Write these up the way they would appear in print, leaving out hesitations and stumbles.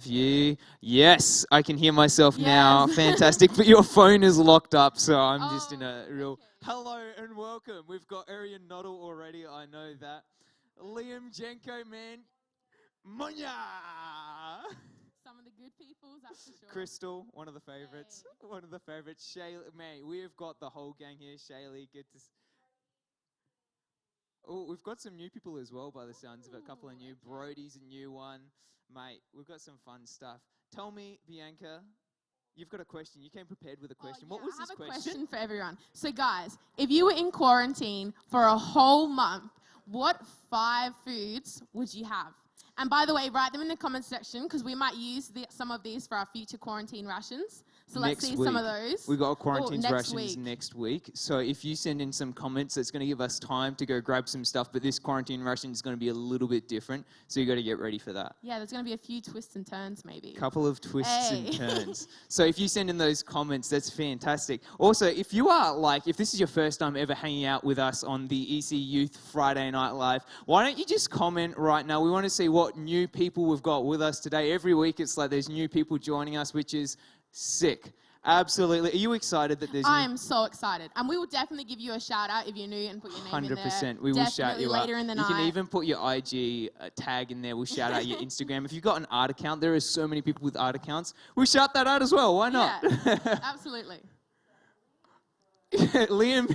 You. Yes, I can hear myself now. Fantastic. But your phone is locked up, so I'm just in a real... Okay. Hello and welcome. We've got Arian Noddle already, I know that. Liam Jenko, man. Monya! Some of the good people, that's for sure. Crystal, one of the favourites. Hey. One of the favourites. Shaylee, man, we've got the whole gang here. Shaylee, good to... Oh, we've got some new people as well by the sounds of it. A couple of new. Brody's a new one. Mate, we've got some fun stuff. Tell me, Bianca, you've got a question. You came prepared with a question. What was this question? I have a question for everyone. So, guys, if you were in quarantine for a whole month, what 5 foods would you have? And by the way, write them in the comments section because we might use some of these for our future quarantine rations. So let's see some of those. We've got quarantine rations next week. So if you send in some comments, it's going to give us time to go grab some stuff. But this quarantine ration is going to be a little bit different. So you got to get ready for that. Yeah, there's going to be a few twists and turns maybe. Couple of twists and turns. So if you send in those comments, that's fantastic. Also, if you are if this is your first time ever hanging out with us on the EC Youth Friday Night Live, why don't you just comment right now? We want to see what new people we've got with us today. Every week it's like there's new people joining us, which is sick. Absolutely. Are you excited that there's... I am so excited. And we will definitely give you a shout out if you're new and put your name in there. 100%. We will shout you out. Later in the night. You can even put your IG tag in there. We'll shout out your Instagram. If you've got an art account, there are so many people with art accounts. We'll shout that out as well. Why not? Yeah, absolutely. Liam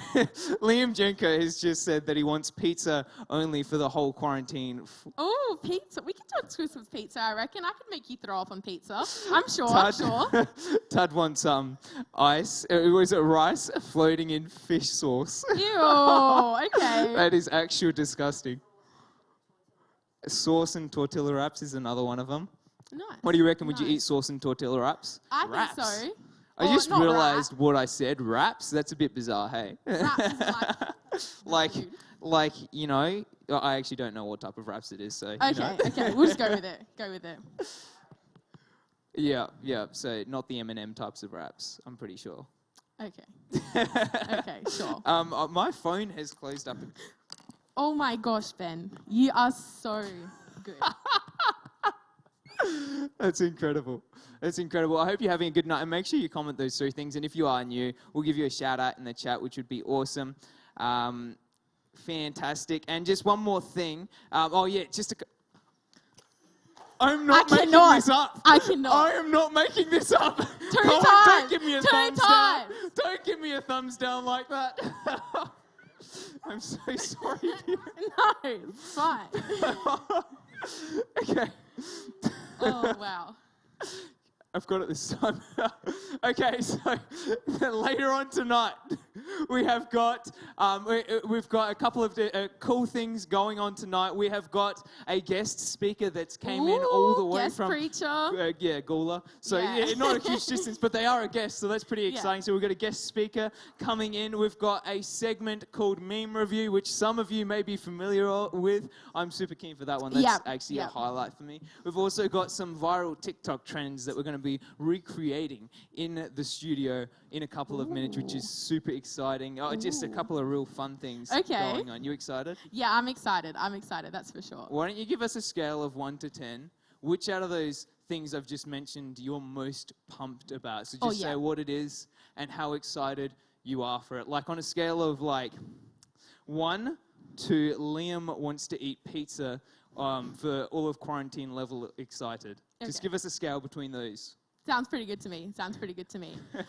Jenko has just said that he wants pizza only for the whole quarantine. Oh, pizza. We can do exclusive pizza, I reckon. I could make you throw up on pizza. I'm sure, Tad wants ice. Was it rice floating in fish sauce? Ew, okay. That is actually disgusting. Sauce and tortilla wraps is another one of them. Nice. What do you reckon? Would you eat sauce and tortilla wraps? I think so. I just realised what I said. Wraps? That's a bit bizarre, hey? Wraps is like, you know, I actually don't know what type of wraps it is, so... Okay, we'll just go with it. Yeah, so not the M&M types of wraps, I'm pretty sure. Okay. Okay, sure. My phone has closed up. Oh my gosh, Ben. You are so good. That's incredible. That's incredible. I hope you're having a good night. And make sure you comment those 3 things. And if you are new, we'll give you a shout out in the chat, which would be awesome. Fantastic. And just one more thing. I'm not making this up. I cannot. I am not making this up. Don't give me a thumbs down. Don't give me a thumbs down like that. I'm so sorry. No, it's fine. Okay. Oh, wow. I've got it this time. Okay, so later on tonight, we've got a couple of cool things going on tonight. We have got a guest speaker that's came in all the way from... Guest preacher. Gawler. So not a huge distance, but they are a guest, so that's pretty exciting. So we've got a guest speaker coming in. We've got a segment called Meme Review, which some of you may be familiar with. I'm super keen for that one. That's actually a highlight for me. We've also got some viral TikTok trends that we're going to be recreating in the studio in a couple of minutes, which is super exciting. Just a couple of real fun things going on. You excited? Yeah, I'm excited. That's for sure. Why don't you give us a scale of 1 to 10? Which out of those things I've just mentioned you're most pumped about? So just say what it is and how excited you are for it. Like on a scale of 1 to Liam wants to eat pizza for all of quarantine level excited. Okay. Just give us a scale between those. Sounds pretty good to me.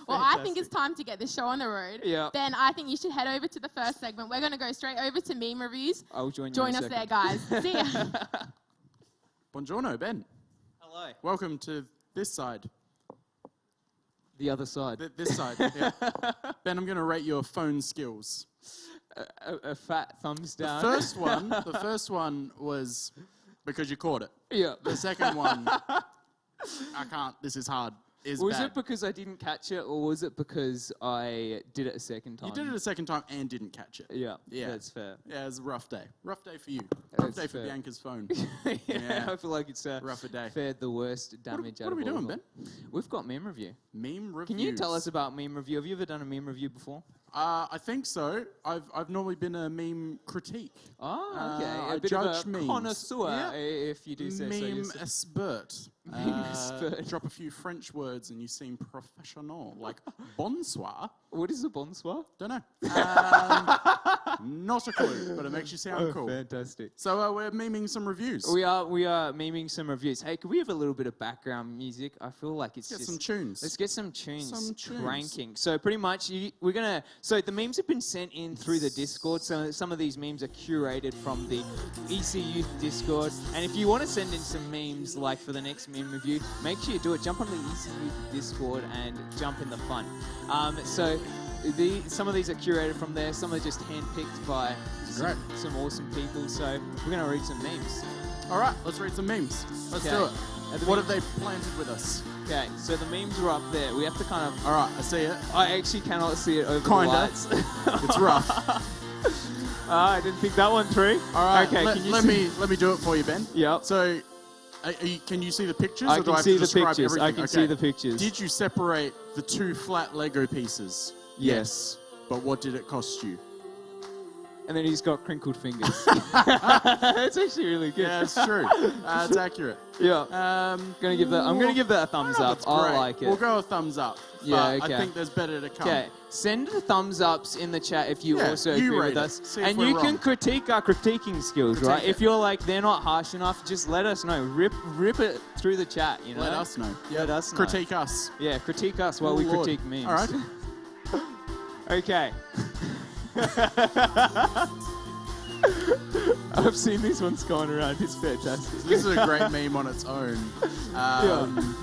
Well, I think it's time to get this show on the road. Yeah. Ben, I think you should head over to the first segment. We're going to go straight over to meme reviews. I'll join you. Join us there, guys. See ya. Buongiorno, Ben. Hello. Welcome to this side. The other side. This side, yeah. Ben, I'm going to rate your phone skills. A fat thumbs down. The first one was because you caught it. Yeah. The second one... I can't. This is hard. Was it because I didn't catch it, or was it because I did it a second time? You did it a second time and didn't catch it. Yeah, that's fair. Yeah, it was a rough day. Rough day for you. Rough day for Bianca's phone. Yeah, I feel like it's rougher day. Fared the worst damage out of all. What are we doing, Ben? We've got meme review. Meme review. Can you tell us about meme review? Have you ever done a meme review before? I think so. I've normally been a meme critique. Oh, okay. I A bit judge of a memes. connoisseur, Yeah. if you do say so. Meme yourself. expert. Meme expert. Drop a few French words and you seem professional. Like bonsoir. What is a bonsoir? Don't know. Not a clue, but it makes you sound cool. Fantastic. So we're memeing some reviews. We are memeing some reviews. Hey, could we have a little bit of background music? I feel like it's Get just... some tunes. Let's get some tunes, Some tunes. cranking. So pretty much, we're going to... So the memes have been sent in through the Discord. So some of these memes are curated from the EC Youth Discord. And if you want to send in some memes, like for the next meme review, make sure you do it. Jump on the EC Youth Discord and jump in the fun. So some of these are curated from there. Some are just handpicked by some awesome people. So we're going to read some memes. All right, let's read some memes. Let's do it. What have they planted with us? Okay, so the memes are up there. We have to kind of... All right, I see it. I actually cannot see it over the Kinda. lights. It's rough. I didn't think that one through. All right, okay, let me do it for you, Ben. Yep. So, can you see the pictures? I or do can I have see to the describe pictures. everything? I can see the pictures. Did you separate the two flat Lego pieces? Yes. But what did it cost you? And then he's got crinkled fingers. It's actually really good. Yeah, it's true. It's accurate. Yeah. I'm gonna give that a thumbs up. I like it. We'll go a thumbs up. Yeah, but okay. I think there's better to come. Okay. Send the thumbs ups in the chat if you also you agree rate with it. us. See if And we're you can wrong. critique our critiquing skills, right? Critique it. If you're like they're not harsh enough, just let us know. Rip it through the chat, you know? Let us know. Let us know. Critique us. Yeah, critique us while Oh, we Lord. critique memes. All right. Okay. I've seen these ones going around. It's fantastic. This is a great meme on its own. I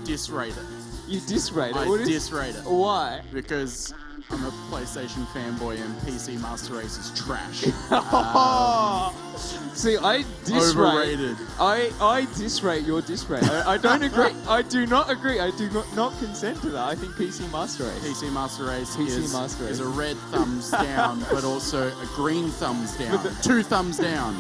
disrate it. You disrate it? I disrate it. Why? Because I'm a PlayStation fanboy and PC Master Race is trash. See, I disrate. Overrated. I disrate your disrate. I don't agree. I do not agree. I do not consent to that. I think PC Master Race. PC Master Race, Master Race is a red thumbs down, but also a green thumbs down. Two thumbs down.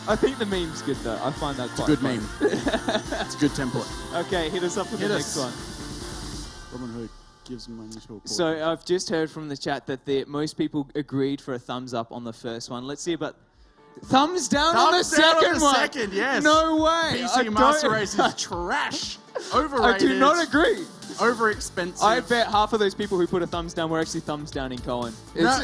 I think the meme's good though. I find that quite Good funny. meme. It's a good template. Okay, hit us up with the next one. Robin Hood gives money to a poor So person. I've just heard from the chat that most people agreed for a thumbs up on the first one. Let's see about thumbs down on the Thumbs down second on the one. second, yes. No way. PC Master Race is trash. Overrated. I do not agree. Over expensive. I bet half of those people who put a thumbs down were actually thumbs down in Cohen. No.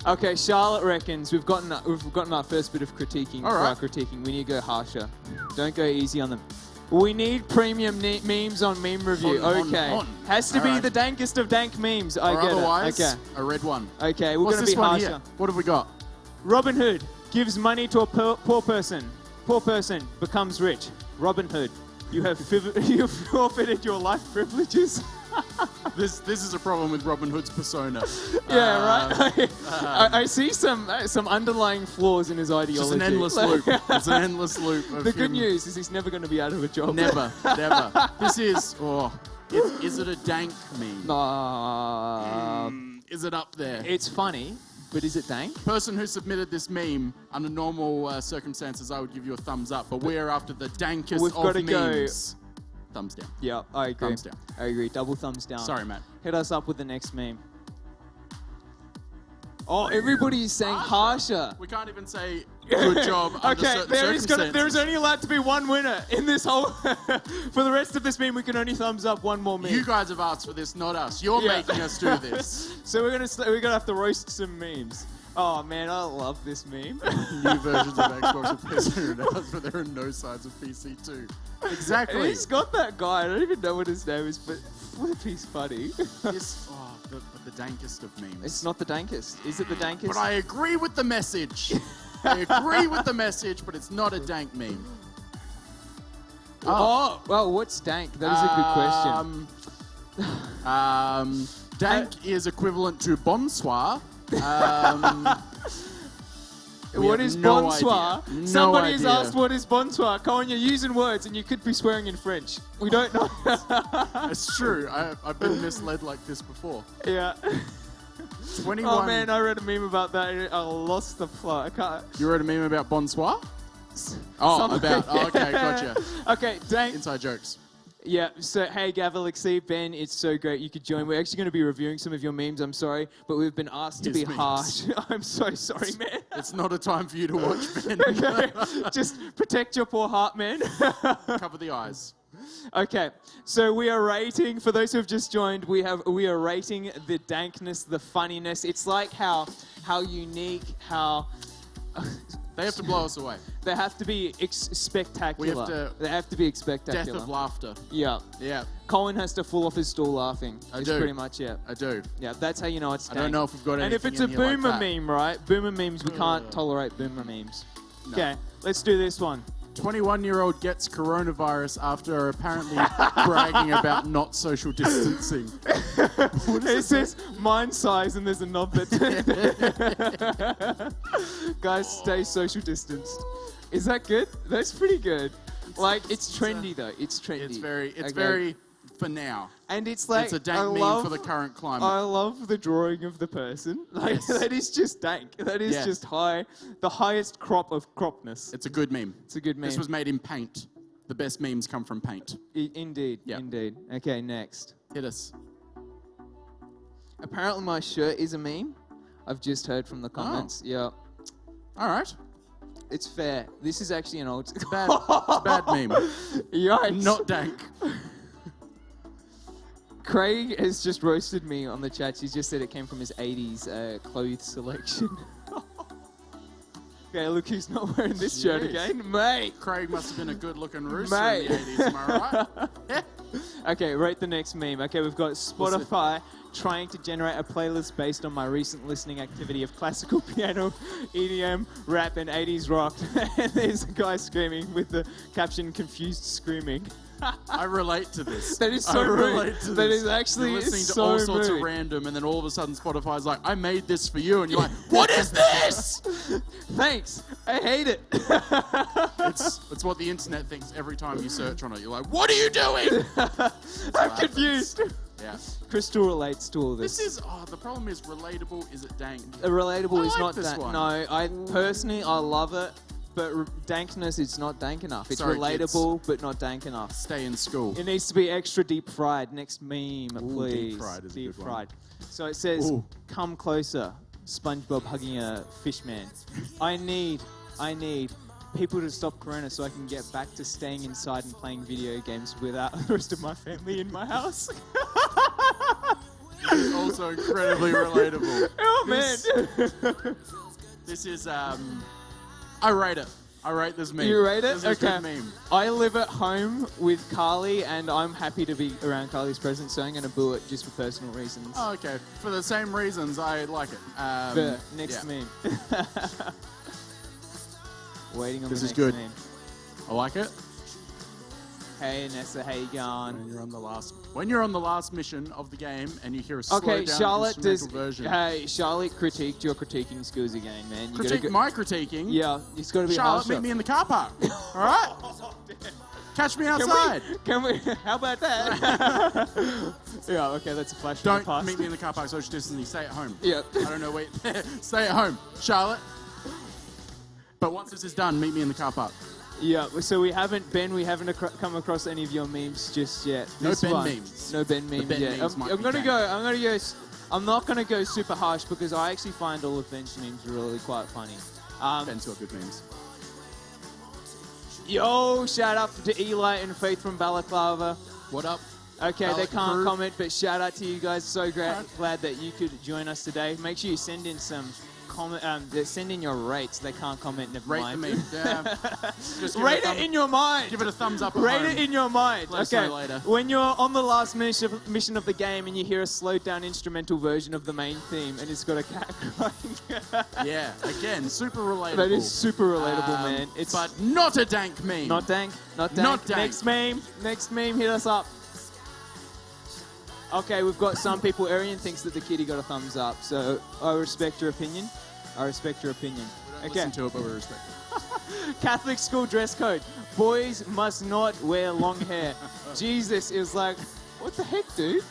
Okay, Charlotte reckons we've gotten our first bit of critiquing. All right. For our critiquing. We need to go harsher. Don't go easy on them. We need premium memes on meme review. Okay. Has to be the dankest of dank memes. I or get otherwise, it. Okay. a red one. Okay, we're What's going to this be one harsher. here? What have we got? Robin Hood gives money to a poor person. Poor person becomes rich. Robin Hood, you have forfeited your life privileges. This is a problem with Robin Hood's persona. Yeah, right. I see some underlying flaws in his ideology. It's an endless loop. It's an endless loop. Of The good him. news is he's never going to be out of a job. Never. This is. Is it a dank meme? Is it up there? It's funny, but is it dank? Person who submitted this meme, under normal circumstances, I would give you a thumbs up. But we're after the dankest We've got to memes. Thumbs down. Yeah, I agree. Thumbs down. I agree. Double thumbs down. Sorry, Matt. Hit us up with the next meme. Oh, everybody is saying harsher. We can't even say good job under Okay, certain there is circumstances. only allowed to be one winner in this whole... For the rest of this meme, we can only thumbs up one more meme. You guys have asked for this, not us. You're making us do this. So we're gonna have to roast some memes. Oh man, I love this meme. New versions of Xbox are pissing it out, but there are no signs of PC too. Exactly. He's got that guy. I don't even know what his name is, but flip, he's funny. The dankest of memes. It's not the dankest. Is it the dankest? But I agree with the message. I agree with the message, but it's not a dank meme. Oh, well, what's dank? That is a good question. Dank is equivalent to bonsoir. What is no bonsoir? idea. No Somebody has idea. asked what is bonsoir. Cohen, you're using words and you could be swearing in French. We don't know. It's true. I've been misled like this before. Yeah. 21. Oh man, I read a meme about that. I lost the plot. I can't. You wrote a meme about bonsoir? Something. Okay, gotcha. Okay, dank. Inside jokes. Yeah, so hey Gavalixy, Ben, it's so great you could join. We're actually going to be reviewing some of your memes, I'm sorry, but we've been asked to be harsh. I'm so sorry, man. It's not a time for you to watch, Ben. Okay, just protect your poor heart, man. Cover the eyes. Okay, so we are rating, for those who have just joined, we are rating the dankness, the funniness. It's like how unique, how... They have to blow us away. They have to be spectacular. They have to be spectacular. Death of laughter. Yeah. Yeah. Colin has to fall off his stool laughing. I That's do. pretty much it. I do. Yeah, that's how you know it's dank. I don't know if we've got anything And if it's a in here like boomer that. meme, right? Boomer memes, we can't tolerate boomer memes. No. Okay, let's do this one. 21-year-old gets coronavirus after apparently bragging about not social distancing. It says mind size and there's a knob that... Guys, stay social distanced. Is that good? That's pretty good. Like, it's trendy though. It's trendy. It's very for now. And it's like, It's a dank meme for the current climate. I love the drawing of the person. Like, Yes. that is just dank. That is just the highest crop of cropness. It's a good meme. It's a good meme. This was made in paint. The best memes come from paint. Indeed, Yep. indeed. Okay, next. Hit us. Apparently my shirt is a meme. I've just heard from the comments. Yeah. All right. It's fair. This is actually an old... It's a bad meme. Yikes. Not dank. Craig has just roasted me on the chat. He's just said it came from his 80s clothes selection. Okay, look who's not wearing this shirt again. Mate! Craig must have been a good-looking rooster Mate. in the 80s, am I right? Yeah. Okay, rate the next meme. Okay, we've got Spotify trying to generate a playlist based on my recent listening activity of classical piano, EDM, rap, and 80s rock. And there's a guy screaming with the caption, confused screaming. I relate to this. That is so I relate rude. to That this. is actually You're listening so to all sorts rude. of random, and then all of a sudden Spotify's like, I made this for you, and you're like, what is this? Thanks. I hate it. It's what the internet thinks every time you search on it. You're like, what are you doing? I'm confused. Yeah. Crystal relates to all this. This is, the problem is relatable, is it dank? Relatable I is like not this dank. one. No, I personally, I love it. But dankness, it's not dank enough. It's Sorry, relatable, but not dank enough. Stay in school. It needs to be extra deep fried. Next meme, please. deep fried is a good one. fried. So it says, Ooh. come closer, SpongeBob hugging a fish man. I need people to stop Corona so I can get back to staying inside and playing video games without the rest of my family in my house. It's also incredibly relatable. Oh, man. This is, I rate it. I rate this meme. You rate it? This is a Okay. good meme. I live at home with Carly, and I'm happy to be around Carly's presence, so I'm going to boo it just for personal reasons. Oh, okay. For the same reasons, I like it. The next yeah. meme. Waiting on This the is next good. meme. I like it. Hey, Nessa, how you going? When you're on the last mission of the game and you hear a slow Okay, down Charlotte instrumental version. Hey, Charlotte critiqued your critiquing skills again, man. You gotta Critique go, my critiquing. yeah, it's got to be Charlotte, harsher. meet me in the car park. All right? Catch me outside. Can we? How about that? Yeah, okay, that's a flash from the Don't past. meet me in the car park, social distancing. Stay at home. Yeah. I don't know. Wait. Stay at home, Charlotte. But once this is done, meet me in the car park. Yeah, so we haven't come across any of your memes just yet. No This Ben one, memes. No Ben memes Ben yet. memes might I'm be gonna dank. go. I'm not gonna go super harsh because I actually find all of Ben's memes really quite funny. Ben's got good memes. Yo, shout out to Eli and Faith from Balaclava. What up? Okay, they Balak can't crew. comment, but shout out to you guys. So glad that you could join us today. Make sure you send in some comment. Send in your rates. They can't comment. Never Rate the mind. meme. Yeah. Just give Rate a it in your mind. Give it a thumbs up. At Rate home. it in your mind. Let us Okay. know later. When you're on the last mission of the game and you hear a slowed down instrumental version of the main theme and it's got a cat crying. Yeah. Again, super relatable. That is super relatable, man. It's but not a dank meme. not dank. Not dank. Not dank. Next meme. Hit us up. Okay, we've got some people. Arian thinks that the kitty got a thumbs up, so I respect your opinion. We don't listen to it, but we respect it. Catholic school dress code. Boys must not wear long hair. Jesus is like, what the heck, dude?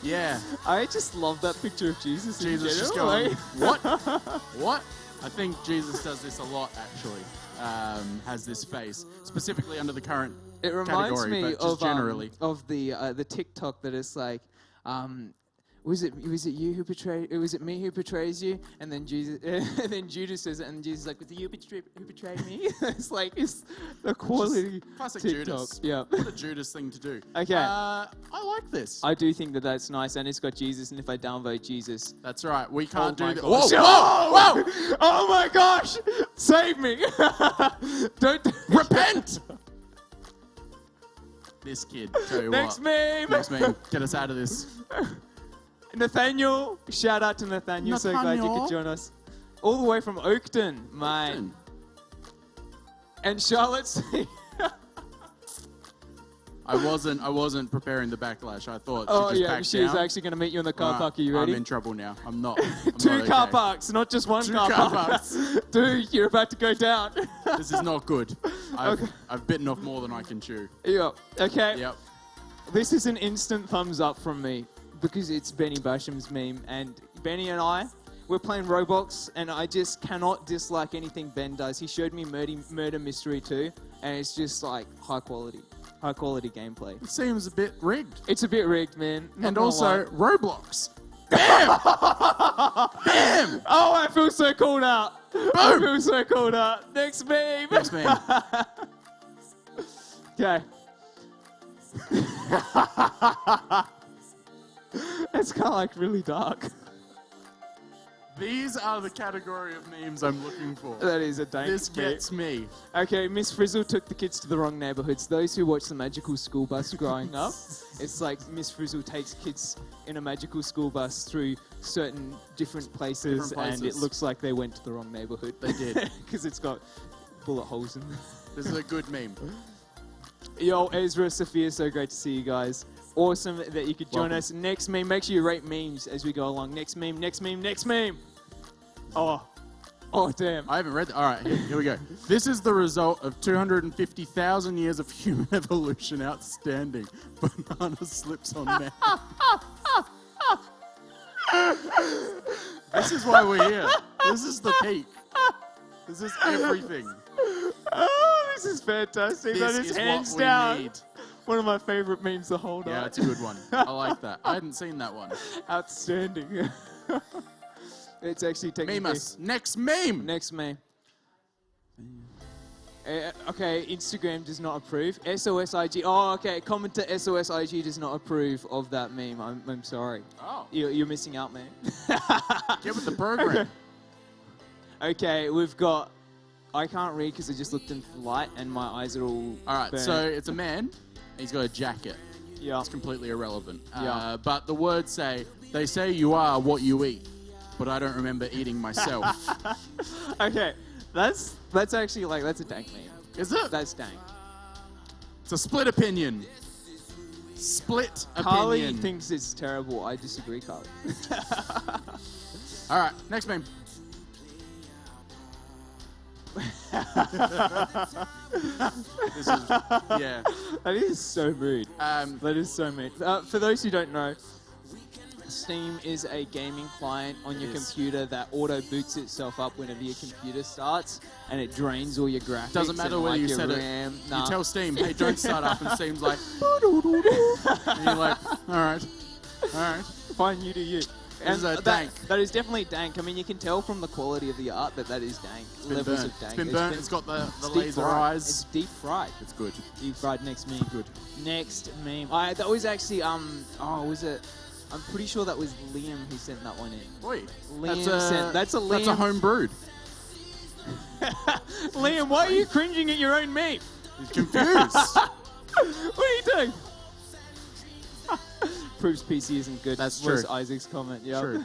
Yeah. I just love that picture of Jesus. Jesus in just general, going, like- what? What? I think Jesus does this a lot, actually. has this face, specifically under the current It reminds category, me but just of generally. the TikTok that is like, was it you who betrayed? Was it me who betrays you? And then Jesus, and then Judas says it, and Jesus is like, was it you who betrayed me? It's the quality. Classic TikTok. Judas. Yeah. What a Judas thing to do. Okay. I like this. I do think that that's nice, and it's got Jesus. And if I downvote Jesus, That's right. We can't do my that. gosh. Whoa! Whoa! Whoa! oh my gosh, save me! Don't Repent! This kid. Tell you Next what. meme. Next meme. Get us out of this. Nathaniel, shout out to Nathaniel. So glad you Nathaniel. could join us. All the way from Oakton, mate. And Charlotte's. I wasn't preparing the backlash. I thought Oh she'd just yeah, back she's down. actually going to meet you in the car Alright, park. Are you ready? I'm in trouble now. I'm not. I'm Two not car okay. parks, not just one Two car car park. parks. Dude, you're about to go down. This is not good. Okay. I've bitten off more than I can chew. Yeah. Okay. Yep. This is an instant thumbs up from me because it's Benny Basham's meme, and Benny and I, we're playing Roblox, and I just cannot dislike anything Ben does. He showed me Murder Mystery 2, and it's just like high quality gameplay. It seems a bit rigged. It's a bit rigged, man. Not And gonna also lie. Roblox. Bam! Bam! Oh, I feel so called out. I Boom! feel so called out. Next meme. Next meme. Okay. It's kind of like really dark. These are the category of memes I'm looking for. That is a dank This meme. gets me. Okay, Miss Frizzle took the kids to the wrong neighborhoods. Those who watch the magical school bus growing up, it's like Miss Frizzle takes kids in a magical school bus through certain different places, and it looks like they went to the wrong neighborhood. They did. Because it's got bullet holes in them. This is a good meme. Yo, Ezra, Sophia, so great to see you guys. Awesome that you could join Welcome. us. Next meme, make sure you rate memes as we go along. Next meme, next meme, next meme. Oh damn. I haven't read that. All right, here we go. This is the result of 250,000 years of human evolution. Outstanding. Banana slips on man. This is why we're here. This is the peak. This is everything. Oh, this is fantastic. This That is is hands what we down need. one of my favorite memes the whole night. Yeah, it's a good one. I like that. I hadn't seen that one. Outstanding. It's actually technically... Meme us. Next meme. Next meme. Okay, Instagram does not approve. SOSIG. Oh, okay. Commenter SOSIG does not approve of that meme. I'm sorry. Oh. You're missing out, man. Get with the program. Okay, we've got... I can't read because I just looked in light and my eyes are all All right, burned. so it's a man. He's got a jacket. Yeah. It's completely irrelevant. Yeah. But the words say, they say you are what you eat, but I don't remember eating myself. Okay, that's actually like, that's a dank meme. Is it? That's dank. It's a split opinion. Split Carly opinion. thinks it's terrible. I disagree, Carly. All right, next meme. This is, yeah. That is so rude. That is so mean. For those who don't know, Steam is a gaming client on your computer that auto boots itself up whenever your computer starts, and it drains all your graphics. Doesn't matter and, whether like, you your set RAM. it. Nah. You tell Steam, hey, don't start up, and Steam's like, and you're like, all right. Fine, you do you. This is dank. That is definitely dank. I mean, you can tell from the quality of the art that is dank. Levels of dank. It's been burnt. It's got the it's deep laser fried. eyes. It's deep fried. It's good. Deep fried. Next meme. Good. Next meme. That was actually was it? I'm pretty sure that was Liam who sent that one in. Wait, Liam that's sent. That's a Liam. That's a home brewed. Liam, why are you cringing at your own meme? He's confused. What are you doing? Proves PC isn't good. That's was true. Isaac's comment. Yeah. True.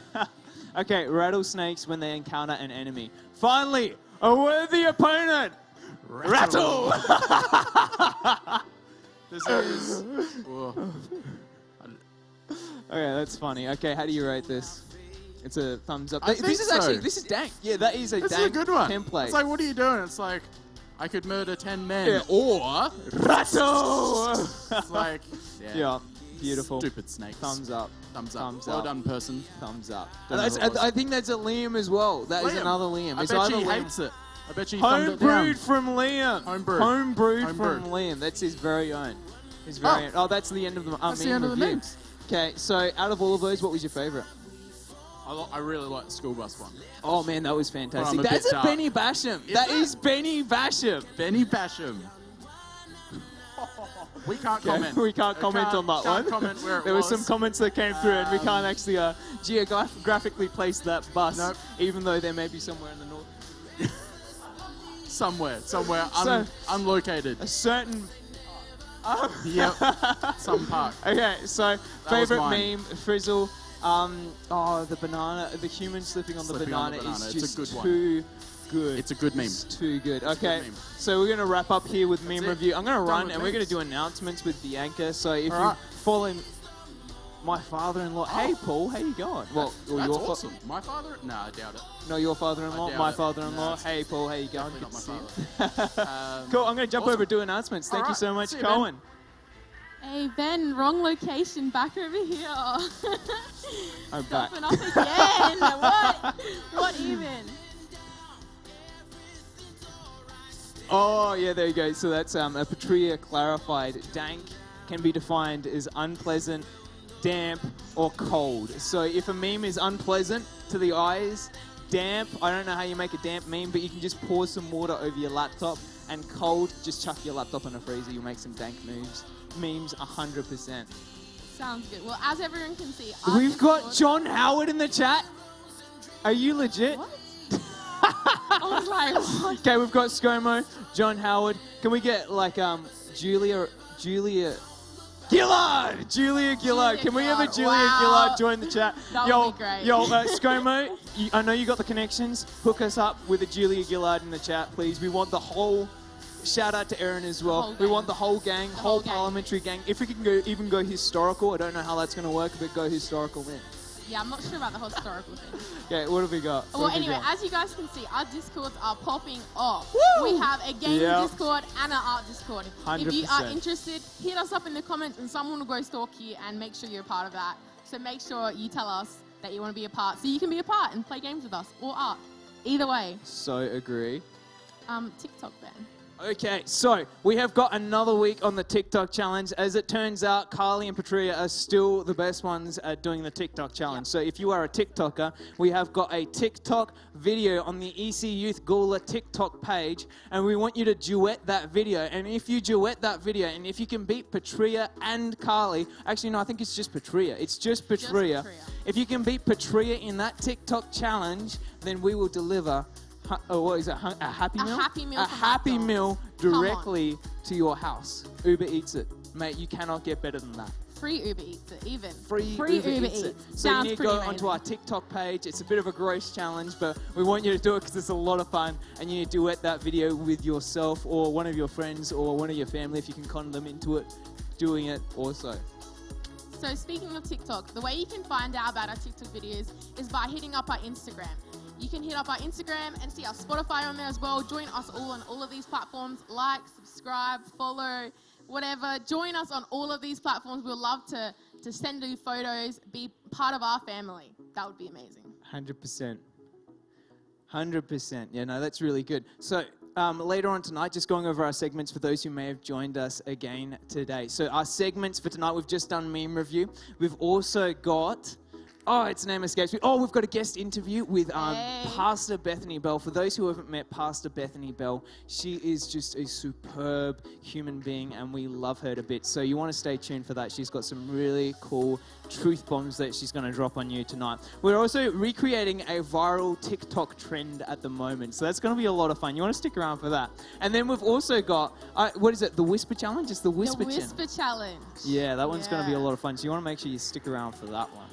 Okay, rattlesnakes when they encounter an enemy. Finally, a worthy opponent. Rattle. This is. Whoa. Okay, that's funny. Okay, how do you rate this? It's a thumbs up. I This think is so. actually dank. Yeah, that is a This is dank a good one. template. It's like, what are you doing? It's like, I could murder 10 men, Yeah. or rattle. it's like, Yeah, beautiful. Stupid snakes. Thumbs up. Thumbs up. Thumbs Well up. done, person. Thumbs up. Don't know who it was. I think that's a Liam as well. That is Liam. another Liam. I It's bet either he Liam- hates it. I bet you thumbed it down. Homebrewed from Liam. Homebrewed from Liam. That's his very own. His very own. Oh, that's the end of the That's the end of the memes. Okay, so out of all of those, what was your favourite? I really like the school bus one. Oh man, that was fantastic. Well, That's a Benny Basham. That is Benny Basham. Benny Basham. We can't comment. We can't comment on that one. Comment where there were some comments that came through, and we can't actually geographically place that bus, even though there may be somewhere in the north. somewhere, unlocated. A certain. Yep. Some park. Okay, so favorite meme, Frizzle. The banana, the human slipping on the banana is just too good. It's a good meme. It's too good. Okay, so we're going to wrap up here with meme review. I'm going to run and we're going to do announcements with Bianca. So if you follow my father-in-law, hey Paul, how you going? Well, that's awesome. My father? No, I doubt it. No, your father-in-law, my father-in-law. Hey Paul, how you going? Not my father. Cool. I'm going to jump over and do announcements. Thank you so much, Cohen. Hey Ben, wrong location, back over here. I'm back. Stopping off again. What even? Oh yeah, there you go. So that's a Patria clarified. Dank can be defined as unpleasant, damp, or cold. So if a meme is unpleasant to the eyes, damp, I don't know how you make a damp meme, but you can just pour some water over your laptop. And cold, just chuck your laptop in a freezer. You'll make some dank memes 100%. Sounds good. Well, as everyone can see, we've got John Howard in the chat. Are you legit? What? I was like, what? Okay, we've got ScoMo, John Howard. Can we get like Julia Gillard? Julia Gillard. Can we have a Julia Gillard join the chat? That would be great. ScoMo, I know you got the connections. Hook us up with a Julia Gillard in the chat, please. We want the whole. Shout out to Erin as well. We want the whole gang, whole parliamentary gang. If we can even go historical, I don't know how that's going to work, but go historical then. Yeah, I'm not sure about the whole historical thing. Okay, what have we got? Well, anyway, as you guys can see, our Discords are popping off. Woo! We have a gaming Discord and an art Discord. 100%. If you are interested, hit us up in the comments and someone will go stalk you and make sure you're a part of that. So make sure you tell us that you want to be a part so you can be a part and play games with us or art. Either way. So agree. TikTok ban. Okay, so we have got another week on the TikTok challenge. As it turns out, Carly and Patria are still the best ones at doing the TikTok challenge. So if you are a TikToker, we have got a TikTok video on the ecyouthgawler TikTok page, and we want you to duet that video. And if you duet that video, and if you can beat Patria and Carly, actually no, I think it's just Patria. It's just Patria. If you can beat Patria in that TikTok challenge, then we will deliver. What is it? A Happy Meal? A Happy Meal. A Happy Meal directly to your house. Uber Eats it. Mate, you cannot get better than that. Free Uber Eats it, even. Free Uber Eats it. So you need to go onto our TikTok page. It's a bit of a gross challenge, but we want you to do it because it's a lot of fun. And you need to duet that video with yourself or one of your friends or one of your family if you can con them into it, doing it also. So speaking of TikTok, the way you can find out about our TikTok videos is by hitting up our Instagram. You can hit up our Instagram and see our Spotify on there as well. Join us all on all of these platforms. Like, subscribe, follow, whatever. Join us on all of these platforms. We'd love to send you photos, be part of our family. That would be amazing. 100%. 100%. Yeah, no, that's really good. So later on tonight, just going over our segments for those who may have joined us again today. So our segments for tonight, we've just done meme review. We've also got... Oh, its name escapes me. Oh, we've got a guest interview with Pastor Bethany Bell. For those who haven't met Pastor Bethany Bell, she is just a superb human being, and we love her to bits. So you want to stay tuned for that. She's got some really cool truth bombs that she's going to drop on you tonight. We're also recreating a viral TikTok trend at the moment, so that's going to be a lot of fun. You want to stick around for that. And then we've also got, what is it, the Whisper Challenge? It's the Whisper Challenge. The Whisper Challenge. Yeah, that one's going to be a lot of fun, so you want to make sure you stick around for that one.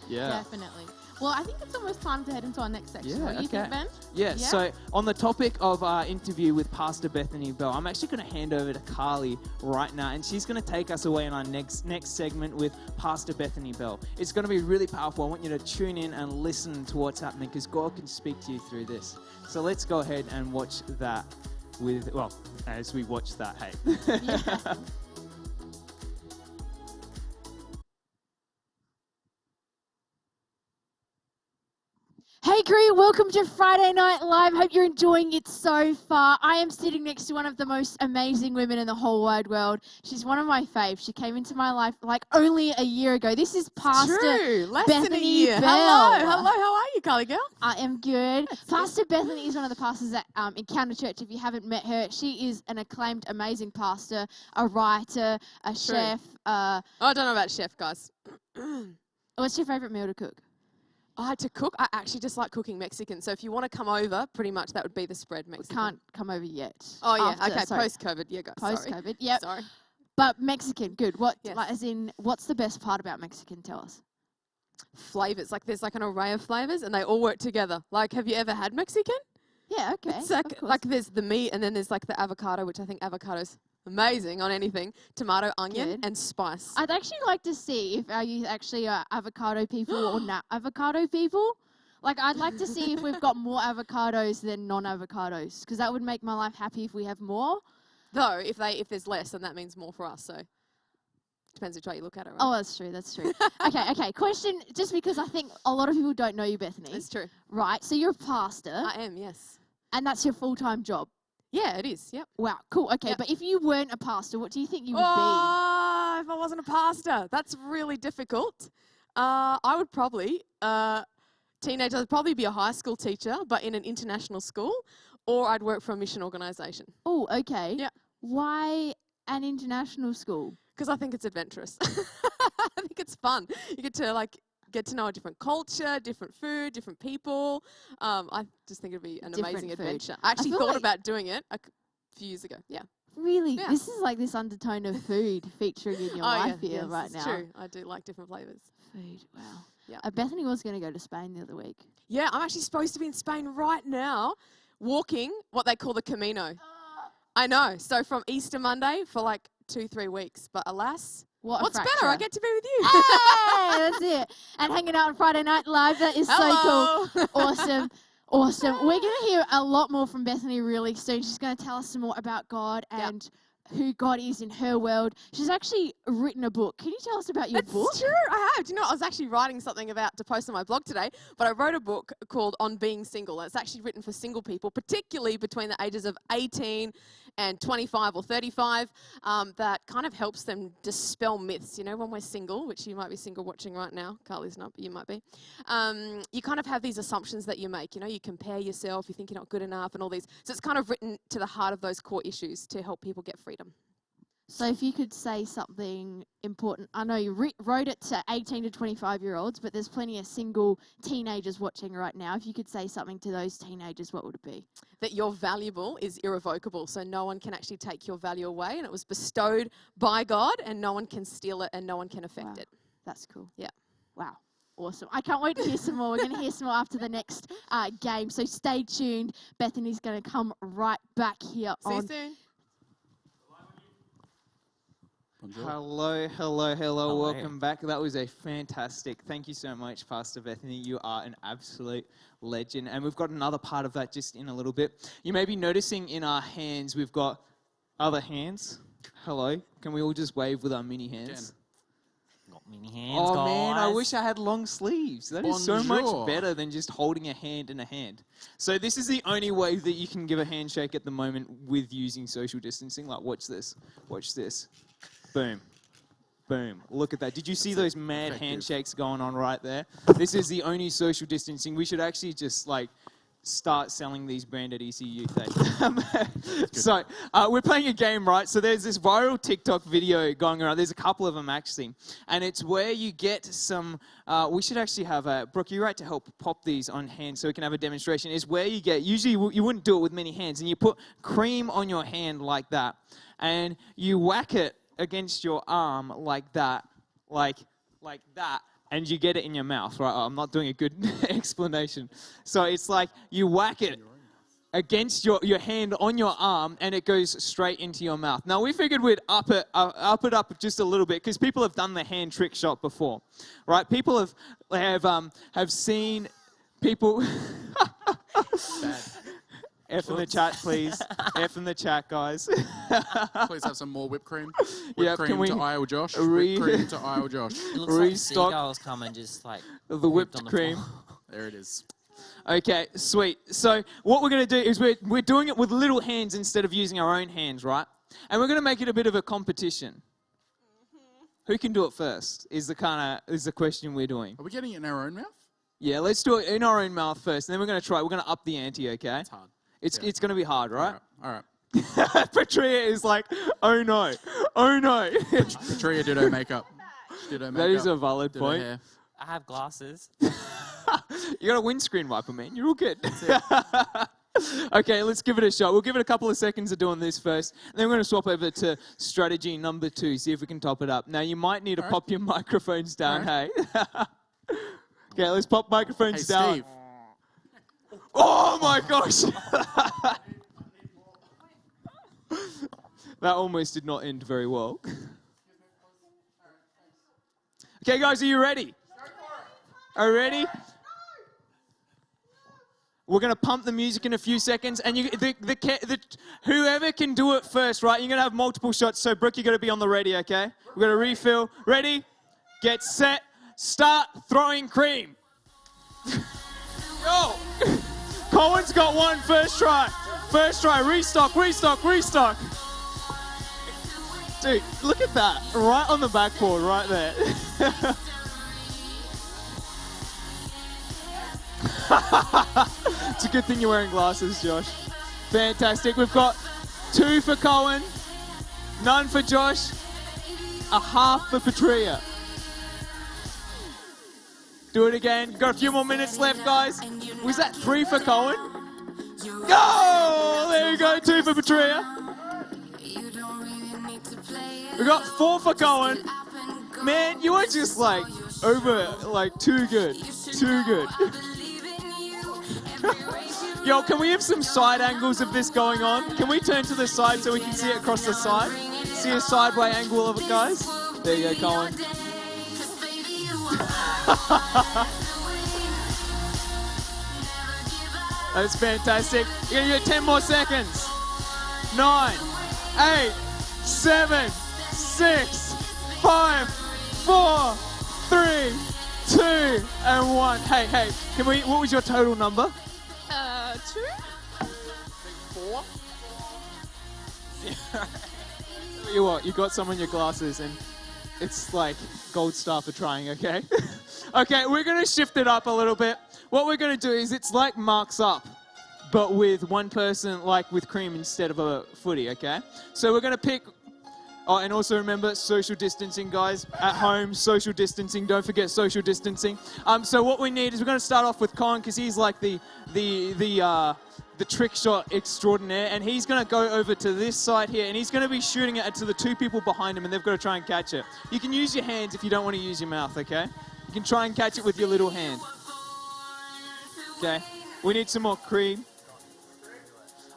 Yeah. Definitely. Well, I think it's almost time to head into our next section. What do you think, Ben? Yeah, so on the topic of our interview with Pastor Bethany Bell, I'm actually going to hand over to Carly right now, and she's going to take us away on our next segment with Pastor Bethany Bell. It's going to be really powerful. I want you to tune in and listen to what's happening because God can speak to you through this. So let's go ahead and watch that as we watch that, hey. Yeah. Hey crew, welcome to Friday Night Live. Hope you're enjoying it so far. I am sitting next to one of the most amazing women in the whole wide world. She's one of my faves. She came into my life like only a year ago. This is Pastor Less Bethany than a year. Bell. Hello, how are you, Carly girl? I am good. Pastor Bethany is one of the pastors at Encounter Church. If you haven't met her, she is an acclaimed, amazing pastor, a writer, a chef. I don't know about chef, guys. What's your favourite meal to cook? To cook, I actually just like cooking Mexican. So if you want to come over, pretty much that would be the spread Mexican. Can't come over yet. Oh, yeah. After, Okay, sorry. post-COVID. Yeah, guys. Post-COVID, yep. Sorry. But Mexican, good. What, Yes. like, as in, what's the best part about Mexican? Tell us. Flavors. Like, there's like an array of flavors, and they all work together. Like, have you ever had Mexican? Yeah, okay. It's of course. like there's the meat, and then there's like the avocado, which I think avocado's amazing on anything. Tomato, onion, Good. and spice. I'd actually like to see if our youth actually are avocado people or not avocado people. Like, I'd like to see if we've got more avocados than non-avocados, because that would make my life happy if we have more. Though, if there's less, then that means more for us. So depends which way you look at it, right? Oh, that's true. That's true. Okay. Question, just because I think a lot of people don't know you, Bethany. It's true. Right. So you're a pastor, I am, yes. and that's your full-time job. Yeah, it is. Yep. Wow. Cool. Okay. Yep. But if you weren't a pastor, what do you think you would Oh, if I wasn't a pastor, that's really difficult. I would probably, teenager, I'd probably be a high school teacher, but in an international school, or I'd work for a mission organisation. be? Oh, okay. Yeah. Why an international school? Because I think it's adventurous. I think it's fun. You get to know a different culture, different food, different people. I just think it'd be an Different amazing food. adventure. I actually feel thought like- about doing it a few years ago. Yeah. Really? Yeah. This is like this undertone of food featuring in your life here yes, right it's now. true. I do like different flavours. Food, wow. Yeah. Bethany was going to go to Spain the other week. Yeah, I'm actually supposed to be in Spain right now, walking what they call the Camino. I know. So from Easter Monday for like 2-3 weeks. But alas, What a what's fracture. better? I get to be with you. Hey, that's it. And hanging out on Friday Night Live, that is so Hello. cool. Awesome. We're going to hear a lot more from Bethany really soon. She's going to tell us some more about God and who God is in her world. She's actually written a book. Can you tell us about your book? It's true, I have. Do you know, I was actually writing something to post on my blog today, but I wrote a book called On Being Single. And it's actually written for single people, particularly between the ages of 18 and 25 or 35, that kind of helps them dispel myths. You know, when we're single, which you might be single watching right now. Carly's not, but you might be. You kind of have these assumptions that you make. You know, you compare yourself, you think you're not good enough and all these. So it's kind of written to the heart of those core issues to help people get freedom. So if you could say something important, I know you wrote it to 18 to 25-year-olds, but there's plenty of single teenagers watching right now. If you could say something to those teenagers, what would it be? That your valuable is irrevocable, so no one can actually take your value away, and it was bestowed by God, and no one can steal it, and no one can affect it. That's cool. Yeah. Wow. Awesome. I can't wait to hear some more. We're going to hear some more after the next game, so stay tuned. Bethany's going to come right back here See you on... soon. Hello. Hello. Welcome back. That was a fantastic. Thank you so much, Pastor Bethany. You are an absolute legend. And we've got another part of that just in a little bit. You may be noticing in our hands, we've got other hands. Hello. Can we all just wave with our mini hands? Got mini hands, Oh, guys. man, I wish I had long sleeves. That is so much Bonjour. better than just holding a hand in a hand. So this is the only way that you can give a handshake at the moment with using social distancing. Like, watch this. Watch this. Boom. Boom. Look at that. Did you see those mad Effective. handshakes going on right there? This is the only social distancing. We should actually just, like, start selling these branded ecyouth. So we're playing a game, right? So there's this viral TikTok video going around. There's a couple of them actually, and it's where you get some. We should actually have Brooke. You're right to help pop these on hand so we can have a demonstration. Is where you get. Usually you wouldn't do it with many hands, and you put cream on your hand like that, and you whack it against your arm like that, like that. And you get it in your mouth, right? Oh, I'm not doing a good explanation. So it's like you whack it against your hand on your arm, and it goes straight into your mouth. Now, we figured we'd up it up just a little bit, because people have done the hand trick shot before, right? People have seen people... F in the chat, please. F in the chat, guys. Please have some more whipped cream. Whipped Yep, cream can we to Isle Josh. re- Whipped cream to Isle Josh. It looks like Restock seagulls come and just like The pooped whipped on the cream. floor. There it is. Okay, sweet. So what we're going to do is we're doing it with little hands instead of using our own hands, right? And we're going to make it a bit of a competition. Who can do it first is the question we're doing. Are we getting it in our own mouth? Yeah, let's do it in our own mouth first, and then we're going to try. We're going to up the ante, okay? It's hard. It's going to be hard, right? All right. Patria is like, oh no, oh no. Patria ditto makeup. Ditto makeup. That is a valid Ditto point. hair. I have glasses. You got a windscreen wiper, man. You're all good. Okay, let's give it a shot. We'll give it a couple of seconds of doing this first. And then we're going to swap over to strategy number 2, see if we can top it up. Now, you might need to pop your microphones down, hey? Okay, let's pop microphones down. Steve. Oh, my gosh. That almost did not end very well. Okay, guys, are you ready? Are you ready? We're going to pump the music in a few seconds, and whoever can do it first, right? You're going to have multiple shots, so Brooke, you got to be on the ready, okay? We're going to refill. Ready? Get set. Start throwing cream. Yo! Colin's got one first try. First try. Restock, restock, restock. Dude, look at that. Right on the backboard, right there. It's a good thing you're wearing glasses, Josh. Fantastic. We've got 2 for Colin, none for Josh, a half for Patria. Do it again. Got a few more minutes left, guys. Was that 3 for Colin? Go! There you go, 2 for Patria. We got 4 for Colin. Man, you are just like too good. Too good. Yo, can we have some side angles of this going on? Can we turn to the side so we can see it across the side? See a sideway angle of it, guys? There you go, Colin. That's fantastic. You're going to get 10 more seconds. 9, 8, 7, 6, 5, 4, 3, 2, and 1. Hey, what was your total number? 2? 4? You what? You got some on your glasses, and it's like gold star for trying, okay? Okay, we're going to shift it up a little bit. What we're going to do is it's like marks up, but with one person, like with cream instead of a footy, okay? So we're going to pick... Oh, and also remember, social distancing, guys. At home, social distancing. Don't forget social distancing. So what we need is we're going to start off with Colin, because he's like the trick shot extraordinaire, and he's going to go over to this side here, and he's going to be shooting it to the 2 people behind him, and they've got to try and catch it. You can use your hands if you don't want to use your mouth, okay? You can try and catch it with your little hand. Okay, we need some more cream.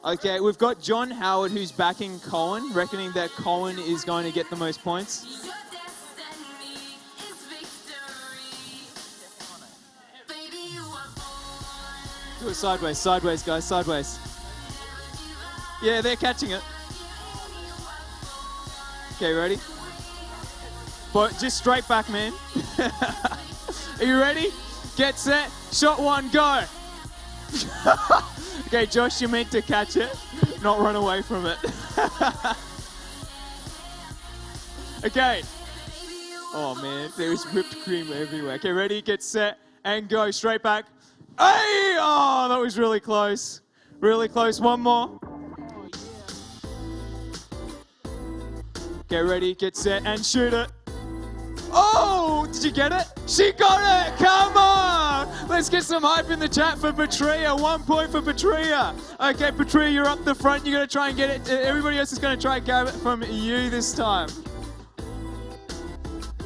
Okay, we've got John Howard who's backing Colin, reckoning that Colin is going to get the most points. Do it sideways, sideways, guys, sideways. Yeah, they're catching it. Okay, ready? But just straight back, man. Are you ready? Get set, shot 1, go! Okay, Josh, you're meant to catch it, not run away from it. Okay. Oh, man, there's whipped cream everywhere. Okay, ready, get set, and go. Straight back. Hey! Oh, that was really close. Really close. One more. Okay, ready, get set, and shoot it. Oh, did you get it? She got it! Come on! Let's get some hype in the chat for Patria. 1 point for Patria. Okay, Patria, you're up the front. You're going to try and get it. Everybody else is going to try and grab it from you this time.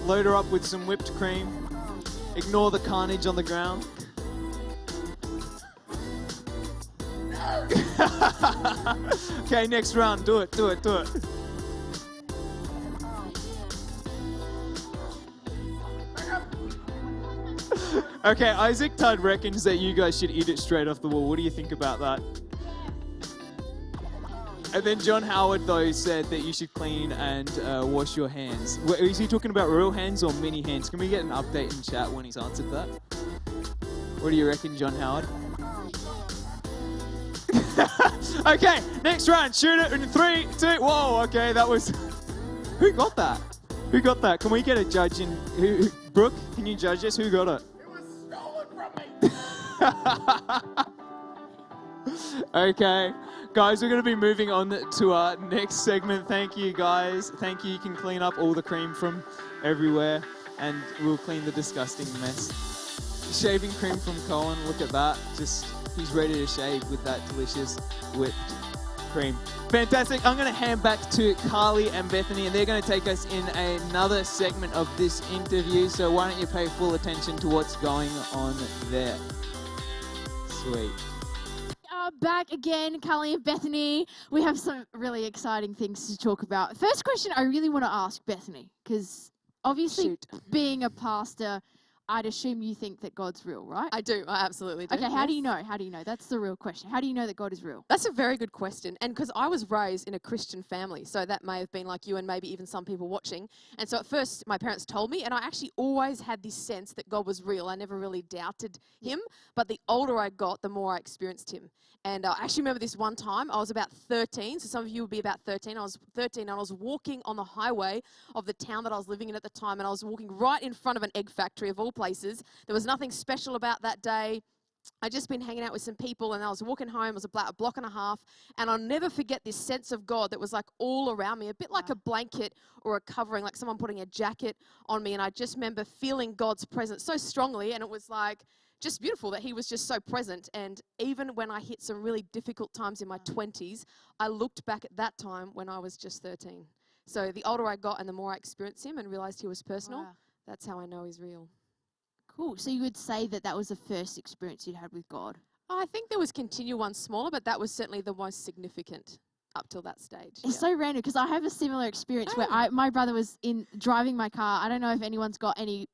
Load her up with some whipped cream. Ignore the carnage on the ground. Okay, next round. Do it, do it, do it. Okay, Isaac Tudd reckons that you guys should eat it straight off the wall. What do you think about that? And then John Howard, though, said that you should clean and wash your hands. Is he talking about real hands or mini hands? Can we get an update in chat when he's answered that? What do you reckon, John Howard? Okay, next round. Shoot it in 3, 2. Whoa, okay, that was... Who got that? Who got that? Can we get a judge in? Brooke, can you judge us? Who got it? It was stolen from me. Okay, guys, we're going to be moving on to our next segment. Thank you, guys. Thank you. You can clean up all the cream from everywhere, and we'll clean the disgusting mess. Shaving cream from Colin. Look at that. He's ready to shave with that delicious whipped cream. Fantastic. I'm going to hand back to Carly and Bethany, and they're going to take us in another segment of this interview. So why don't you pay full attention to what's going on there? Sweet. Back again, Carly and Bethany. We have some really exciting things to talk about. First question I really want to ask Bethany, because obviously being a pastor, I'd assume you think that God's real, right? I do. I absolutely do. Okay, how do you know? How do you know? That's the real question. How do you know that God is real? That's a very good question. And because I was raised in a Christian family, so that may have been like you and maybe even some people watching. And so at first, my parents told me, and I actually always had this sense that God was real. I never really doubted him. But the older I got, the more I experienced him. And I actually remember this one time, I was about 13, so some of you would be about 13. I was 13 and I was walking on the highway of the town that I was living in at the time, and I was walking right in front of an egg factory of all places. There was nothing special about that day. I'd just been hanging out with some people, and I was walking home. It was about a block and a half, and I'll never forget this sense of God that was like all around me, a bit like a blanket or a covering, like someone putting a jacket on me. And I just remember feeling God's presence so strongly, and it was like just beautiful that he was just so present. And even when I hit some really difficult times in my 20s, I looked back at that time when I was just 13. So the older I got and the more I experienced him and realized he was personal, that's how I know he's real. Cool. So you would say that that was the first experience you'd had with God? I think there was continual ones smaller, but that was certainly the most significant up till that stage. It's so random because I have a similar experience where my brother was driving my car. I don't know if anyone's got any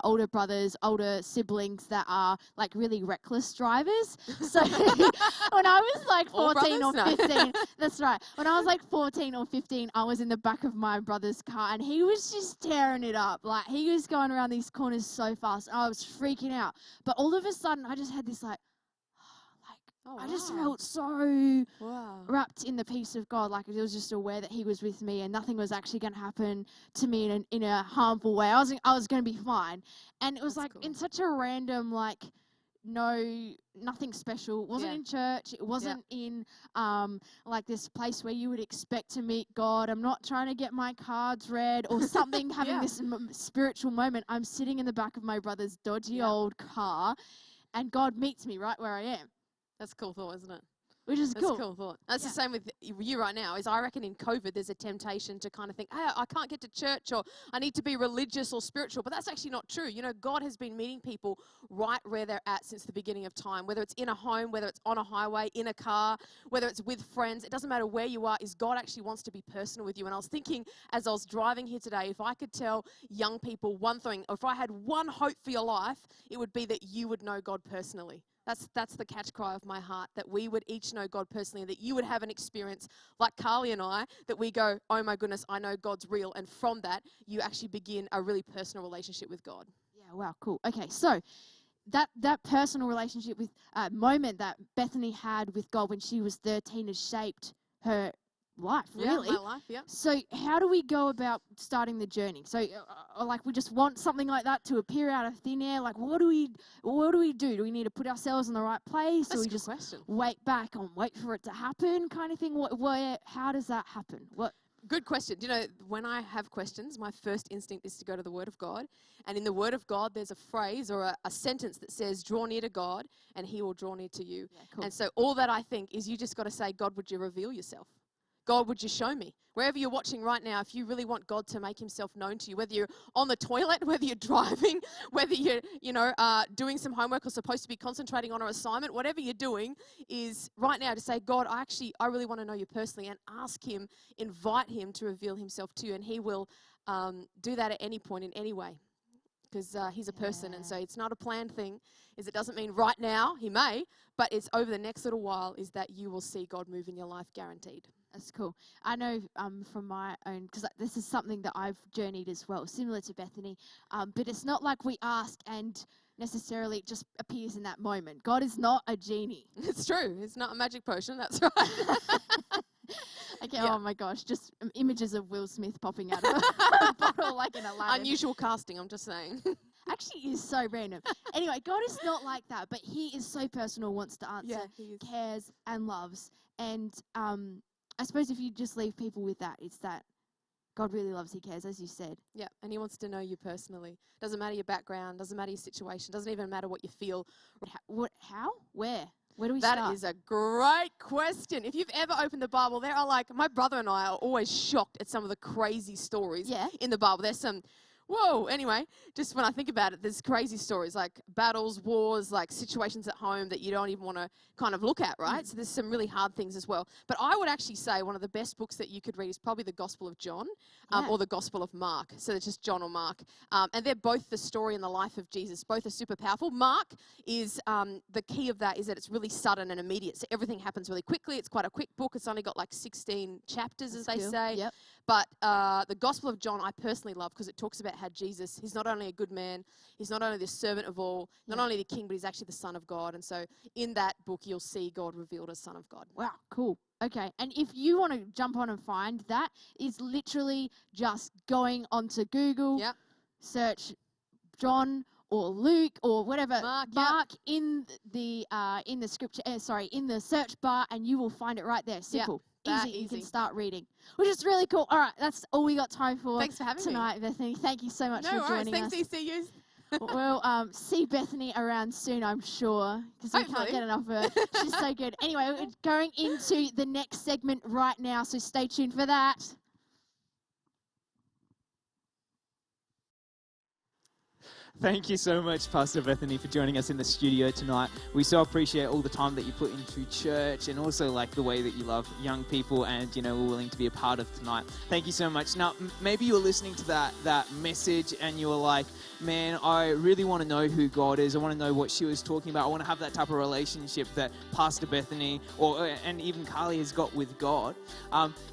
older brothers, older siblings that are like really reckless drivers. So when I was like 14 or 15, that's right. When I was like 14 or 15, I was in the back of my brother's car and he was just tearing it up. Like he was going around these corners so fast. I was freaking out. But all of a sudden, I just had this I just felt so wrapped in the peace of God. Like I was just aware that he was with me and nothing was actually going to happen to me in a harmful way. I was going to be fine. And it was in such a random, nothing special. It wasn't in church. It wasn't in like this place where you would expect to meet God. I'm not trying to get my cards read or something, having this spiritual moment. I'm sitting in the back of my brother's dodgy old car and God meets me right where I am. That's a cool thought, isn't it? Which is That's a cool thought. That's the same with you right now, is I reckon in COVID there's a temptation to kind of think, hey, I can't get to church or I need to be religious or spiritual. But that's actually not true. You know, God has been meeting people right where they're at since the beginning of time, whether it's in a home, whether it's on a highway, in a car, whether it's with friends. It doesn't matter where you are, is God actually wants to be personal with you. And I was thinking as I was driving here today, if I could tell young people one thing, or if I had one hope for your life, it would be that you would know God personally. That's the catch cry of my heart, that we would each know God personally, and that you would have an experience like Carly and I, that we go, oh my goodness, I know God's real. And from that, you actually begin a really personal relationship with God. Yeah, wow, cool. Okay, so that personal relationship with moment that Bethany had with God when she was 13 has shaped her life, really. Yeah, my life, yeah. So how do we go about starting the journey? So we just want something like that to appear out of thin air. Like what do we do? Do we need to put ourselves in the right place? That's or we a good just question. wait back and wait for it to happen kind of thing? How does that happen? Good question. You know, when I have questions, my first instinct is to go to the Word of God. And in the Word of God, there's a phrase or a sentence that says, draw near to God and he will draw near to you. Yeah, cool. And so all that I think is you just got to say, God, would you reveal yourself? God, would you show me? Wherever you're watching right now, if you really want God to make himself known to you, whether you're on the toilet, whether you're driving, whether you're, doing some homework or supposed to be concentrating on an assignment, whatever you're doing is right now to say, God, I really want to know you personally, and ask him, invite him to reveal himself to you, and he will do that at any point in any way. Because he's a person, and so it's not a planned thing. It doesn't mean right now, he may, but it's over the next little while is that you will see God move in your life, guaranteed. That's cool. I know from my own, because this is something that I've journeyed as well, similar to Bethany, but it's not like we ask and necessarily just appears in that moment. God is not a genie. It's true. It's not a magic potion. That's right. Okay, Yeah. oh my gosh, just images of Will Smith popping out of a bottle like in Aladdin. Unusual casting, I'm just saying. Actually is so random. Anyway, God is not like that, but he is so personal, wants to answer, he is. cares and loves. And I suppose if you just leave people with that, it's that God really loves, he cares, as you said. Yeah, and he wants to know you personally. Doesn't matter your background, doesn't matter your situation, doesn't even matter what you feel. How? Where? Where do we That start? is a great question. If you've ever opened the Bible, there are my brother and I are always shocked at some of the crazy stories in the Bible. There's some, whoa, anyway, just when I think about it, there's crazy stories like battles, wars, like situations at home that you don't even want to kind of look at, right? So there's some really hard things as well. But I would actually say one of the best books that you could read is probably the Gospel of John or the Gospel of Mark. So it's just John or Mark. And they're both the story and the life of Jesus. Both are super powerful. Mark is, the key of that is that it's really sudden and immediate. So everything happens really quickly. It's quite a quick book. It's only got like 16 chapters, as they say. Yep. But the Gospel of John I personally love because it talks about how Jesus, he's not only a good man, he's not only the servant of all, not only the king, but he's actually the Son of God. And so in that book, you'll see God revealed as Son of God. Wow, cool. Okay, and if you want to jump on and find that, it's literally just going onto Google, search John or Luke or whatever, Mark in the scripture, in the search bar, and you will find it right there. Simple. Easy. You can start reading, which is really cool. All right, that's all we got time for. Thanks for having tonight, Bethany. Thank you so much for joining us. Thanks, ECUs. We'll see Bethany around soon, I'm sure, because we can't get enough of her. She's so good. Anyway, we're going into the next segment right now, so stay tuned for that. Thank you so much, Pastor Bethany, for joining us in the studio tonight. We so appreciate all the time that you put into church and also like the way that you love young people and, we're willing to be a part of tonight. Thank you so much. Now, maybe you were listening to that message and you were like, man, I really want to know who God is. I want to know what she was talking about. I want to have that type of relationship that Pastor Bethany and even Carly has got with God.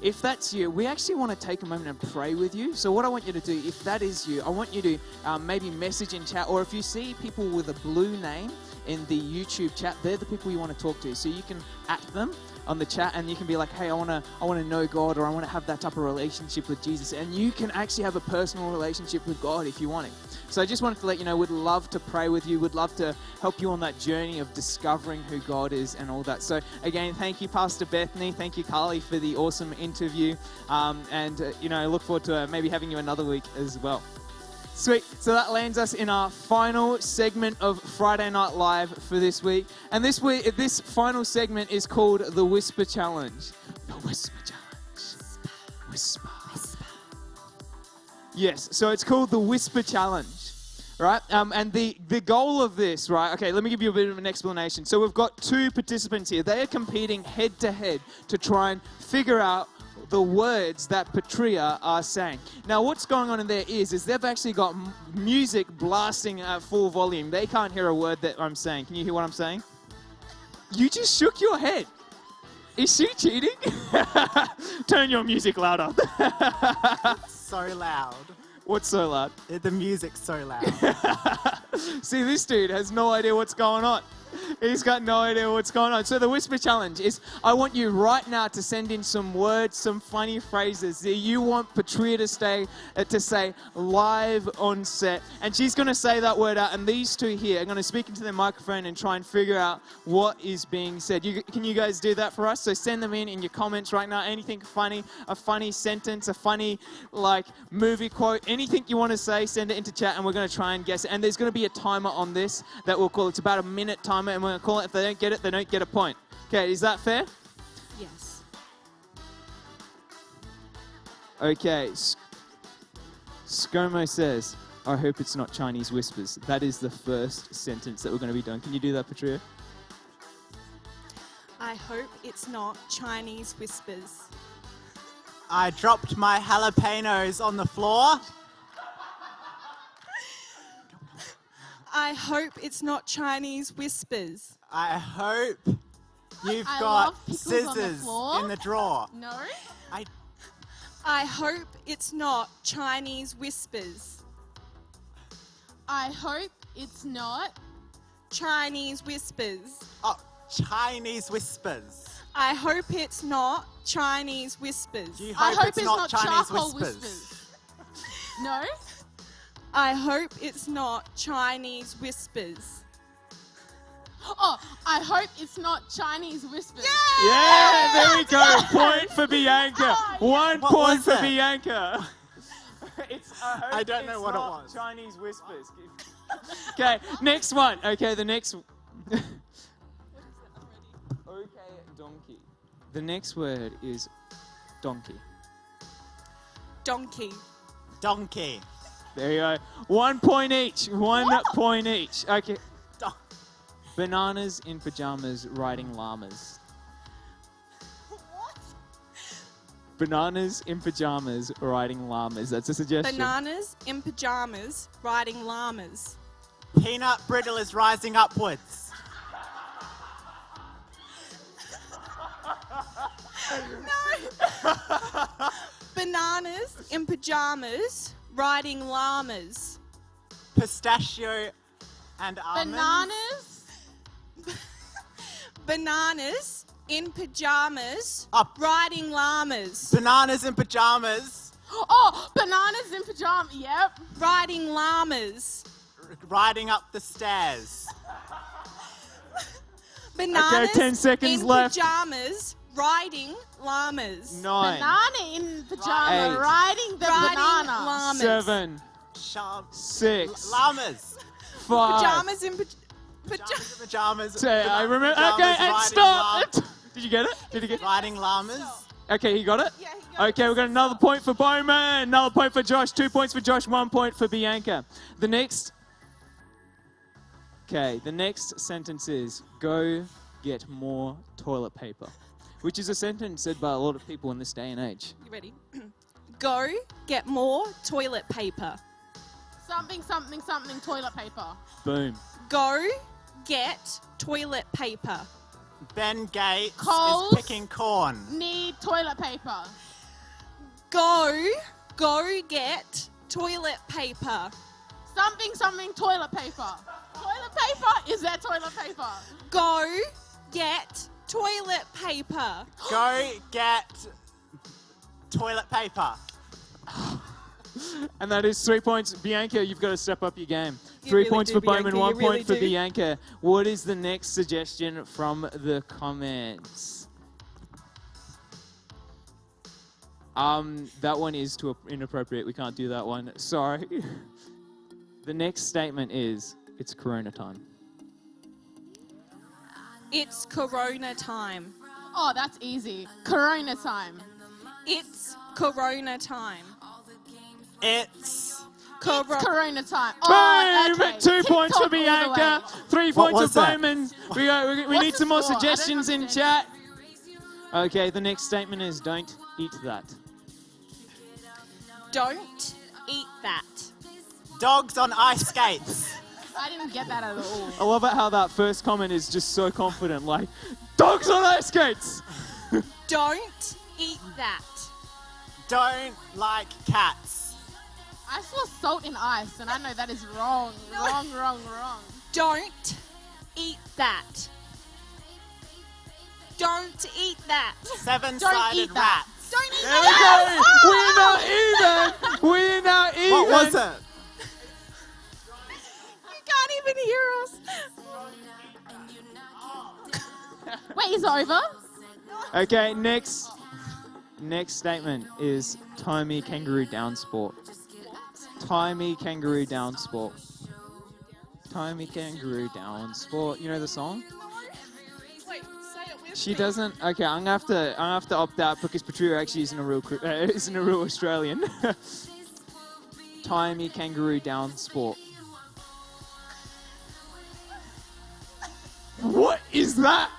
If that's you, we actually want to take a moment and pray with you. So what I want you to do, if that is you, I want you to maybe message in chat, or if you see people with a blue name in the YouTube chat, they're the people you want to talk to. So you can at them on the chat and you can be like, hey, I want to know God, or I want to have that type of relationship with Jesus. And you can actually have a personal relationship with God if you want it. So I just wanted to let you know, we'd love to pray with you. We'd love to help you on that journey of discovering who God is and all that. So again, thank you, Pastor Bethany. Thank you, Carly, for the awesome interview. I look forward to maybe having you another week as well. Sweet. So that lands us in our final segment of Friday Night Live for this week. And this final segment is called the Whisper Challenge. The Whisper Challenge. Whisper. Yes, so it's called the Whisper Challenge, right? And the goal of this, right? Okay, let me give you a bit of an explanation. So we've got two participants here. They are competing head to head to try and figure out the words that Patria are saying. Now, what's going on in their ears is they've actually got music blasting at full volume. They can't hear a word that I'm saying. Can you hear what I'm saying? You just shook your head. Is she cheating? Turn your music louder. So loud. What's so loud? The music's so loud. See, this dude has no idea what's going on. He's got no idea what's going on. So the Whisper Challenge is, I want you right now to send in some words, some funny phrases that you want Patria to say live on set. And she's going to say that word out, and these two here are going to speak into their microphone and try and figure out what is being said. Can you guys do that for us? So send them in your comments right now. Anything funny, a funny sentence, a funny movie quote, anything you want to say, send it into chat, and we're going to try and guess it. And there's going to be a timer on this that we'll call. It's about a minute timer, and we're going to call it. If they don't get it, they don't get a point. Okay, is that fair? Yes. Okay. ScoMo says, I hope it's not Chinese whispers. That is the first sentence that we're going to be doing. Can you do that, Patria? I hope it's not Chinese whispers. I dropped my jalapenos on the floor. I hope it's not Chinese whispers. I hope you've I got love pickles on the scissors floor. in the drawer. No. I hope it's not Chinese whispers. I hope it's not Chinese whispers. Oh, Chinese whispers. I hope it's not Chinese whispers. You I hope it's not Chinese charcoal whispers. No? I hope it's not Chinese whispers. Oh, I hope it's not Chinese whispers. Yeah, there we go. Point for Bianca. Oh, 1 What point was for it? Bianca. I don't know what it was. Chinese whispers. Okay, next one. Okay, the next. Okay, donkey. The next word is donkey. Donkey. Donkey. There you go. 1 point each. 1 point each. Okay. Don- Bananas in pajamas riding llamas. What? Bananas in pajamas riding llamas. That's a suggestion. Bananas in pajamas riding llamas. Peanut brittle is rising upwards. Bananas in pajamas riding llamas. Pistachio and almonds. Bananas? Bananas in pajamas Up. riding llamas. Bananas in pajamas Oh, bananas in pajamas. Yep. Riding llamas. riding up the stairs. Bananas 10 seconds in left. pajamas riding llamas. 9, Banana in pajama Eight. riding the Riding banana. llamas. 7, Sham- 6, Llamas. 5. Pajamas in Pajamas in pajamas. Say, I remember. Pajamas Okay, and riding stop. Did you get it? Did you get it? Riding llamas. Okay, he got it? Yeah, he got Okay, we've got another point for Bowman, another point for Josh, 2 points for Josh, 1 point for Bianca. The next sentence is, go get more toilet paper, which is a sentence said by a lot of people in this day and age. You ready? Go get more toilet paper. Something, something, something, toilet paper. Boom. Go get toilet paper. Ben Gates Coles. is picking corn. Need toilet paper. Go get toilet paper. Something, something, toilet paper. Toilet paper? Is that toilet paper? Go get toilet paper. Go get toilet paper. And that is 3 points. Bianca, you've got to step up your game. You 3 really points do, for Bowman, Bianca, 1 you really point for do. Bianca. What is the next suggestion from the comments? That one is too inappropriate. We can't do that one. Sorry. The next statement is, it's Corona time. It's Corona time. Oh, that's easy. Corona time. It's Corona time. It's It's Corona time. Boom! Oh, okay. 2 points for TikTok all the Bianca, way. 3 What points was for that? Bowman. We What's need the some more score? I don't suggestions in understand. chat. Okay, the next statement is, don't eat that. Don't eat that. dogs on ice skates. I didn't get that at all. I love it how that first comment is just so confident, like, dogs on ice skates! Don't eat that. Don't like cats. I saw salt in ice, and I know that is wrong. Wrong, wrong, wrong. Don't eat that. Don't eat that. Seven-sided eat that. rats. Don't eat There we that. go! We're not even! We're not even! What was it? You can't even hear us. Wait, is it over? Okay, next statement is tie me kangaroo down sport. Tie me kangaroo down sport. Tie me kangaroo down sport. You know the song? Wait, say it with She me. doesn't. Okay, I'm gonna have to opt out because Patria actually isn't a real Australian. Tie me kangaroo down sport. What is that?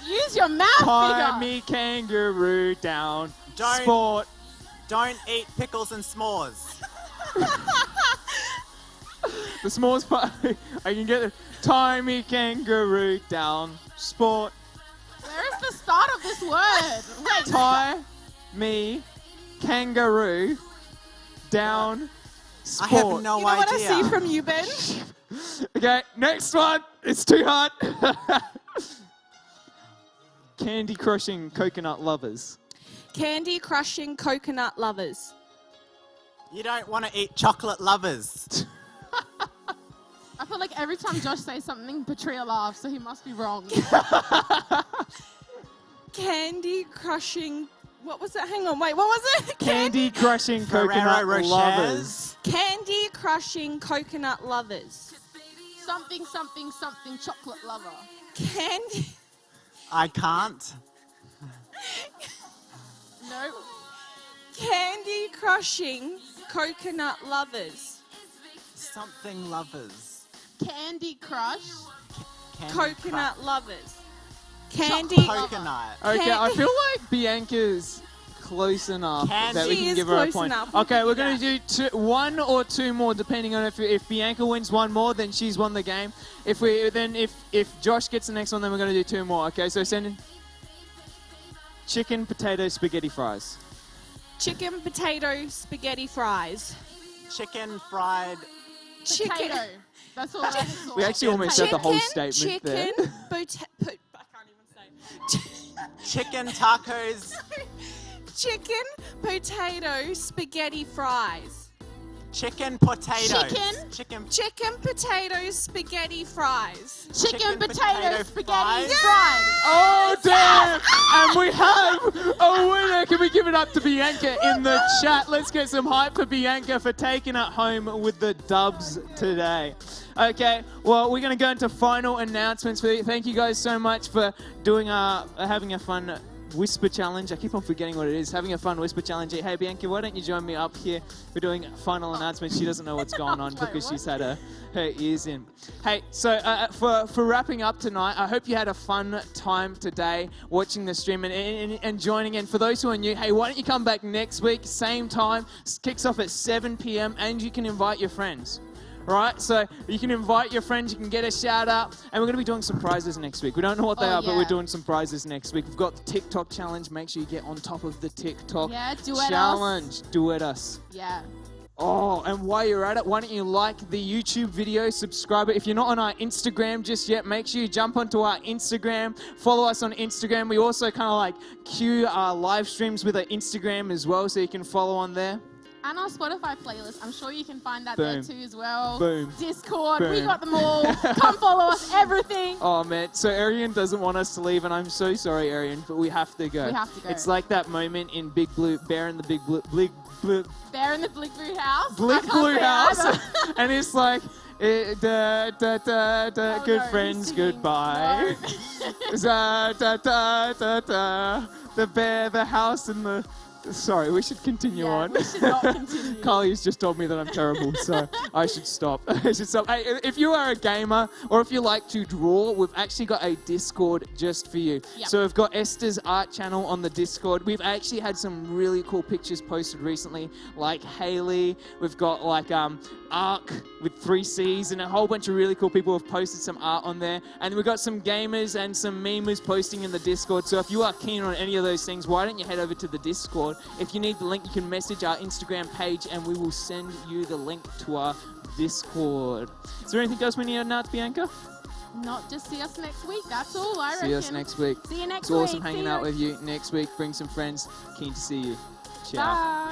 Use your mouth Tie figure. me kangaroo down Don't- sport. Don't eat pickles and s'mores. The smallest part. I can get it. Tie me kangaroo down sport. Where is the start of this word? Wait. Tie me kangaroo down I sport. have no You know what I idea. see from you, Ben? Okay, next one. It's too hard. Candy crushing coconut lovers. Candy crushing coconut lovers. You don't want to eat chocolate lovers. I feel like every time Josh says something, Patria laughs, so he must be wrong. Candy crushing. What was it? Hang on, wait, what was it? Candy crushing coconut Ferrero lovers. Candy crushing coconut lovers. Something, something, something, chocolate lover. Candy. I can't. No. Candy crushing coconut lovers. Something lovers. Candy Crush. Candy Coconut lovers. Candy. Coconut. Okay, I Candy- feel like Bianca's close enough Candy. that we She can is give her a close point. enough. We Okay, can we're do going to do one or two more, depending on if Bianca wins one more, then she's won the game. If Josh gets the next one, then we're going to do two more. Okay, so send in chicken, potato, spaghetti, fries. Chicken, potato, spaghetti, fries. Chicken fried. Potato. That's all I saw. We actually almost said the whole statement there. Chicken, I can't even say. Chicken tacos. Chicken, potato, spaghetti, fries. Chicken potatoes. Chicken. Chicken, potato, spaghetti, fries. Chicken, potato, potato spaghetti, fries. fries. Oh, damn! And we have a winner. Can we give it up to Bianca in the chat? Let's get some hype for Bianca for taking it home with the dubs today. Okay, well, we're going to go into final announcements. Thank you guys so much for doing having a fun whisper challenge. I keep on forgetting what it is. Having a fun whisper challenge. Hey, Bianca, why don't you join me up here? We're doing final announcements. She doesn't know what's going on because she's had her ears in. Hey, so for wrapping up tonight, I hope you had a fun time today watching the stream and joining in. For those who are new, hey, why don't you come back next week, same time. Kicks off at 7 p.m. and you can invite your friends. Right, so you can invite your friends, you can get a shout out, and we're going to be doing some prizes next week. We don't know what they are, but we're doing some prizes next week. We've got the TikTok challenge. Make sure you get on top of the TikTok challenge. Duet us. Yeah. Oh, and while you're at it, why don't you like the YouTube video, subscribe it. If you're not on our Instagram just yet, make sure you jump onto our Instagram, follow us on Instagram. We also kind of like cue our live streams with our Instagram as well, so you can follow on there. And our Spotify playlist. I'm sure you can find that Boom. there too as well. Boom. Discord. We Boom. got them all. Come follow us. Everything. Oh, man. So Arian doesn't want us to leave, and I'm so sorry, Arian, but we have to go. We have to go. It's like that moment in Big Blue, Bear in the Big Blue, Bear in the Big Blue House. Big I can't Blue say House. either. And it's like, good no, friends, he's singing. goodbye. The bear, the house, and the... Sorry, we should continue on. We should not continue. Carly's just told me that I'm terrible, so I should stop. I should stop. Hey, if you are a gamer or if you like to draw, we've actually got a Discord just for you. Yep. So we've got Esther's art channel on the Discord. We've actually had some really cool pictures posted recently, like Haley. We've got like Arc with 3 C's and a whole bunch of really cool people have posted some art on there. And we've got some gamers and some memers posting in the Discord. So if you are keen on any of those things, why don't you head over to the Discord? If you need the link, you can message our Instagram page and we will send you the link to our Discord. Is there anything else we need to announce, Bianca? Not just see us next week. That's all I reckon. See us next week. See you next It's week. awesome hanging out with you next week. Bring some friends. Keen to see you. Ciao. Bye.